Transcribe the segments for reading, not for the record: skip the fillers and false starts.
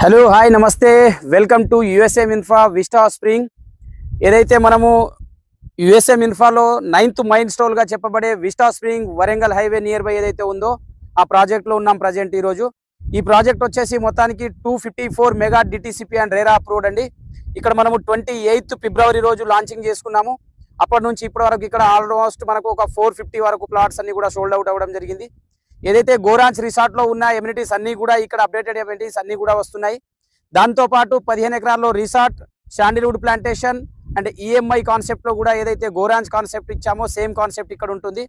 Hello hi namaste welcome to USM infra vista spring. ఏదైతే మనము USM ఇన్ఫ్రాలో 9th మైల్ స్టోన్గా చెప్పబడే vista spring Warangal highway near by ఏదైతే ఉందో ఆ ప్రాజెక్ట్లో ఉన్నాం ప్రజెంట్. ఈరోజు ఈ ప్రాజెక్ట్ వచ్చేసి మొత్తానికి 254 mega DTCP and RERA approved అండి. ఇక్కడ మనము 28th ఫిబ్రవరి రోజు లాంచింగ్ చేసుకున్నాము. అప్పటి నుంచి ఇప్పటి వరకు ఇక్కడ ఆల్మోస్ట్ మనకు ఒక 450 వరకు ప్లాట్స్ అన్ని కూడా సోల్డ్ అవుట్ అవ్వడం జరిగింది. ఏదైతే గోరాంచ్ రిసార్ట్లో ఉన్న ఎమ్యూనిటీస్ అన్నీ కూడా ఇక్కడ అప్డేటెడ్ ఎమ్యూనిటీస్ అన్నీ కూడా వస్తున్నాయి. దాంతోపాటు 15 ఎకరాల్లో resort, Sandalwood plantation and EMI కాన్సెప్ట్లో కూడా ఏదైతే గోరాంచ్ కాన్సెప్ట్ ఇచ్చామో సేమ్ కాన్సెప్ట్ ఇక్కడ ఉంటుంది.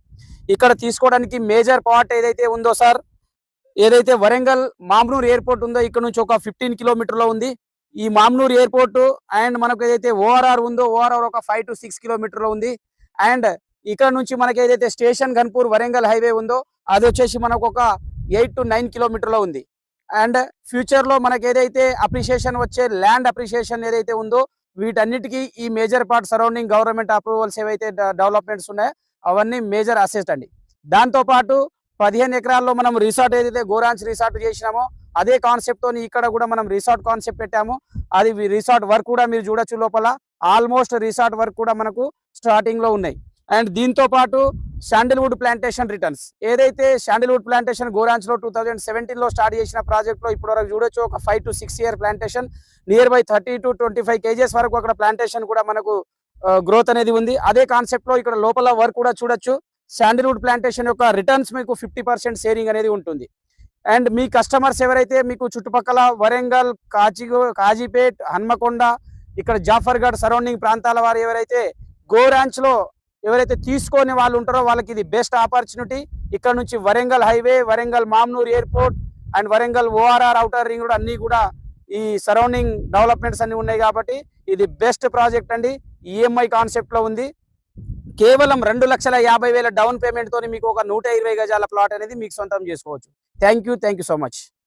ఇక్కడ తీసుకోవడానికి మేజర్ పార్ట్ ఏదైతే ఉందో సార్, ఏదైతే వరంగల్ మామ్నూర్ ఎయిర్పోర్ట్ ఉందో ఇక్కడ నుంచి ఒక 15 కిలోమీటర్లో ఉంది. ఈ మామ్నూర్ ఎయిర్పోర్ట్ అండ్ మనకు ఏదైతే ఓఆర్ఆర్ ఉందో ఓఆర్ఆర్ ఒక 5 to 6 కిలోమీటర్లో ఉంది. అండ్ ఇక్కడ నుంచి మనకి ఏదైతే స్టేషన్ గన్పూర్ వరంగల్ హైవే ఉందో అది వచ్చేసి మనకు ఒక 8 to 9 కిలోమీటర్లో ఉంది. అండ్ ఫ్యూచర్లో మనకి ఏదైతే అప్రిషియేషన్ వచ్చే ల్యాండ్ అప్రిషియేషన్ ఏదైతే ఉందో వీటన్నిటికీ ఈ major part surrounding government approvals ఏవైతే డెవలప్మెంట్స్ ఉన్నాయో అవన్నీ మేజర్ అసెట్ అండి. దాంతోపాటు 15 ఎకరాల్లో మనం రిసార్ట్ ఏదైతే గోరాంచ్ రిసార్ట్ చేసినామో అదే కాన్సెప్ట్తో ఇక్కడ కూడా మనం రిసార్ట్ కాన్సెప్ట్ పెట్టాము. అది రిసార్ట్ వర్క్ కూడా మీరు చూడొచ్చు. లోపల ఆల్మోస్ట్ రిసార్ట్ వర్క్ కూడా మనకు స్టార్టింగ్లో ఉన్నాయి. అండ్ దీంతో పాటు శాండిల్వుడ్ ప్లాంటేషన్ రిటర్న్స్, ఏదైతే శాండిల్వుడ్ ప్లాంటేషన్ గోరాంచ్లో 2017లో స్టార్ట్ చేసిన ప్రాజెక్ట్లో ఇప్పటివరకు చూడొచ్చు ఒక 5 to 6 year plantation, near by 30 to 25 kgs వరకు అక్కడ ప్లాంటేషన్ కూడా మనకు గ్రోత్ అనేది ఉంది. అదే కాన్సెప్ట్లో ఇక్కడ లోపల వర్క్ కూడా చూడొచ్చు. శాండిల్వుడ్ ప్లాంటేషన్ యొక్క రిటర్న్స్ మీకు 50% షేరింగ్ అనేది ఉంటుంది. అండ్ మీ కస్టమర్స్ ఎవరైతే మీకు చుట్టుపక్కల వరంగల్, కాజీపేట్, హన్మకొండ, ఇక్కడ జాఫర్గఢ్ సరౌండింగ్ ప్రాంతాల వారు ఎవరైతే గోరాంచ్లో ఎవరైతే తీసుకొని వాళ్ళు ఉంటారో వాళ్ళకి ఇది బెస్ట్ ఆపర్చునిటీ. ఇక్కడ నుంచి Warangal highway, Warangal Mamnoor airport and Warangal ORR outer ring road అన్నీ కూడా ఈ సరౌండింగ్ డెవలప్మెంట్స్ అన్నీ ఉన్నాయి కాబట్టి ఇది బెస్ట్ ప్రాజెక్ట్ అండి. ఈఎంఐ కాన్సెప్ట్లో ఉంది. కేవలం 2,50,000 డౌన్ పేమెంట్తో మీకు ఒక 120 గజాల ప్లాట్ అనేది మీకు సొంతం చేసుకోవచ్చు. Thank you so much.